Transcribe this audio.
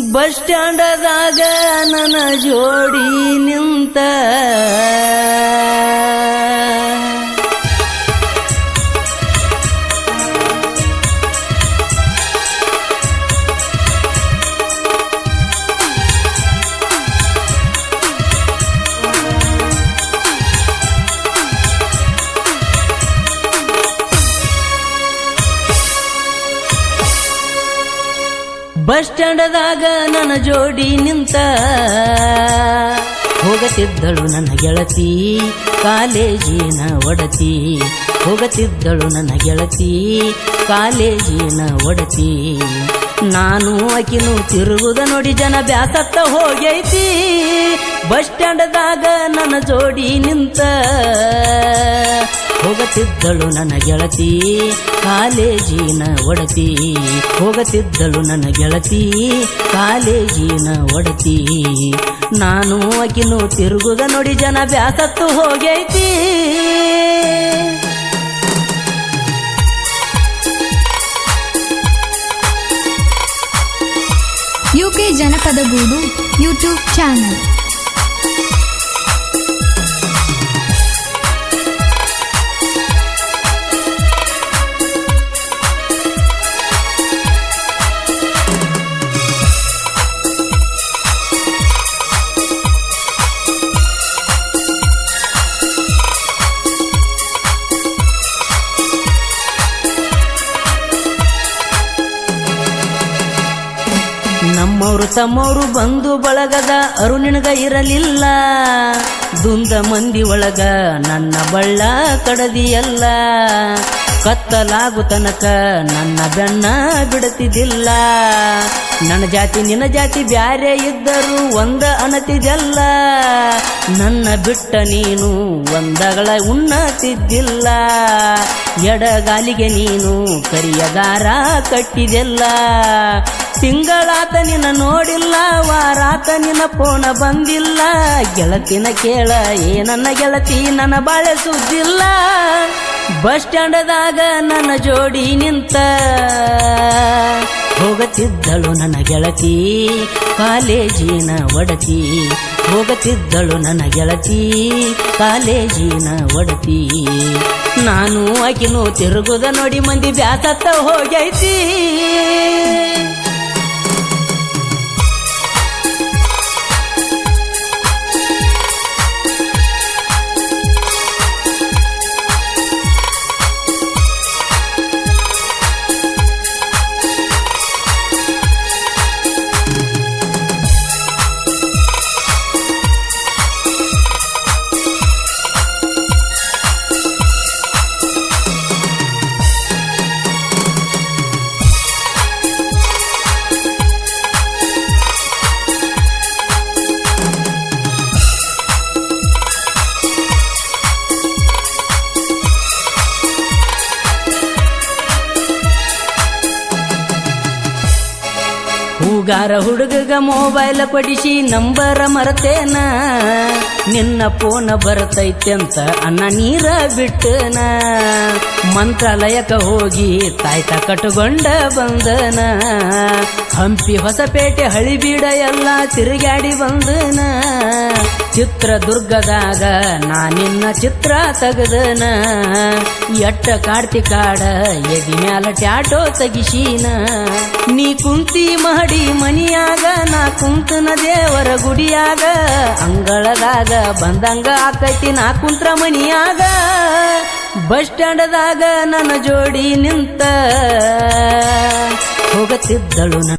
Bus ಸ್ಟ್ಯಾಂಡದಾಗ ನನ್ನ ಜೋಡಿ ನಿಂತ ಬಸ್ ಸ್ಟ್ಯಾಂಡದಾಗ ನನ್ನ ಜೋಡಿ ನಿಂತ ಹೋಗತಿದ್ದಳು ನನ್ನ ಗೆಳತಿ ಕಾಲೇಜಿನ ಒಡತಿ ಹೋಗತಿದ್ದಳು ನನ್ನ ಗೆಳತಿ ಕಾಲೇಜಿನ ಒಡತಿ ನಾನು ಆಕಿನು ತಿರುಗುದ ನೋಡಿ ಜನ ಬ್ಯಾಸತ್ತ ಹೋಗೈತಿ ಬಸ್ ಸ್ಟ್ಯಾಂಡದಾಗ ನನ್ನ ಜೋಡಿ ನಿಂತ ಹೋಗತಿದ್ದಳು ನನ್ನ ಗೆಳತಿ ಕಾಲೇಜಿನ ಒಡತಿ ಹೋಗತಿದ್ದಳು ನನ್ನ ಗೆಳತಿ ಕಾಲೇಜಿನ ಒಡತಿ ನಾನು ಆಕಿನು ತಿರುಗುದ ನೋಡಿ ಜನ ಬ್ಯಾಸತ್ತು ಹೋಗೈತಿ ಯುಕೆ ಜನಪದ ಗೂಡು ಯೂಟ್ಯೂಬ್ ಚಾನಲ್. ನಮ್ಮವರು ತಮ್ಮವರು ಬಂದು ಬಳಗದ ಅರು ನಿನಗ ಇರಲಿಲ್ಲ ದುಂದ ಮಂದಿ ಒಳಗ ನನ್ನ ಬಳ್ಳ ಕಡದಿಯಲ್ಲ ಕತ್ತಲಾಗು ತನಕ ನನ್ನ ಬೆನ್ನ ಬಿಡುತ್ತಿದ್ದಿಲ್ಲ ನನ್ನ ಜಾತಿ ನಿನ್ನ ಜಾತಿ ಬ್ಯಾರೆ ಇದ್ದರೂ ಒಂದ ಅನತಿದಲ್ಲ ನನ್ನ ಬಿಟ್ಟ ನೀನು ಒಂದಗಳ ಉಣ್ಣತಿದ್ದಿಲ್ಲ ಎಡಗಾಲಿಗೆ ನೀನು ಕರಿಯದಾರ ಕಟ್ಟಿದೆಲ್ಲ ತಿಂಗಳಾತ ನಿನ್ನ ನೋಡಿಲ್ಲ ವಾರಾತ ನಿನ್ನ ಫೋನ ಬಂದಿಲ್ಲ ಗೆಳತಿನ ಕೇಳ ನನ್ನ ಗೆಳತಿ ನನ್ನ ಬಾಳೆ ಸುದ್ದಿಲ್ಲ ಬಸ್ ಸ್ಟ್ಯಾಂಡದಾಗ ನನ್ನ ಜೋಡಿ ನಿಂತ ಹೋಗತಿದ್ದಳು ನನ್ನ ಗೆಳತಿ ಕಾಲೇಜಿನ ಒಡತಿ ಹೋಗತಿದ್ದಳು ನನ್ನ ಗೆಳತಿ ಕಾಲೇಜಿನ ಒಡತಿ ನಾನು ಆಕಿನು ತಿರುಗುದ ನೋಡಿ ಮಂದಿ ಬ್ಯಾಸತ್ತ ಹೋಗೈತಿ ಹೂಗಾರ ಹುಡುಗಗ ಮೊಬೈಲ್ ಕೊಡಿಸಿ ನಂಬರ ಮರತೇನ ನಿನ್ನ ಫೋನ ಬರ್ತೈತೆಂತ ಅನ್ನ ನೀರ ಬಿಟ್ಟನ ಮಂತ್ರಾಲಯಕ ಹೋಗಿ ತಾಯ್ತ ಕಟ್ಟುಕೊಂಡ ಬಂದನ ಹಂಪಿ ಹೊಸಪೇಟೆ ಹಳಿಬೀಡ ಎಲ್ಲ ತಿರುಗಾಡಿ ಬಂದನ ಚಿತ್ರದುರ್ಗದಾಗ ನಾನಿನ್ನ ಚಿತ್ರ ತೆಗದನ ಎಟ್ಟ ಕಾಡ್ತಿ ಕಾಡ ಎದಿ ಮ್ಯಾಲ ಟ್ಯಾಟೋ ತೆಗಿಸೀನ ನೀ ಕುಂತಿ ಮಹಡಿ ಮನಿಯಾಗ ನಾ ಕುಂತನ ದೇವರ ಗುಡಿಯಾಗ ಅಂಗಳದಾಗ ಬಂದಂಗ ಆಕೈತಿ ನಾ ಕುಂತ್ರ ಮನಿಯಾಗ ಬಸ್ ಸ್ಟ್ಯಾಂಡದಾಗ ನನ್ನ ಜೋಡಿ ನಿಂತ ಹೋಗತಿದ್ದಳು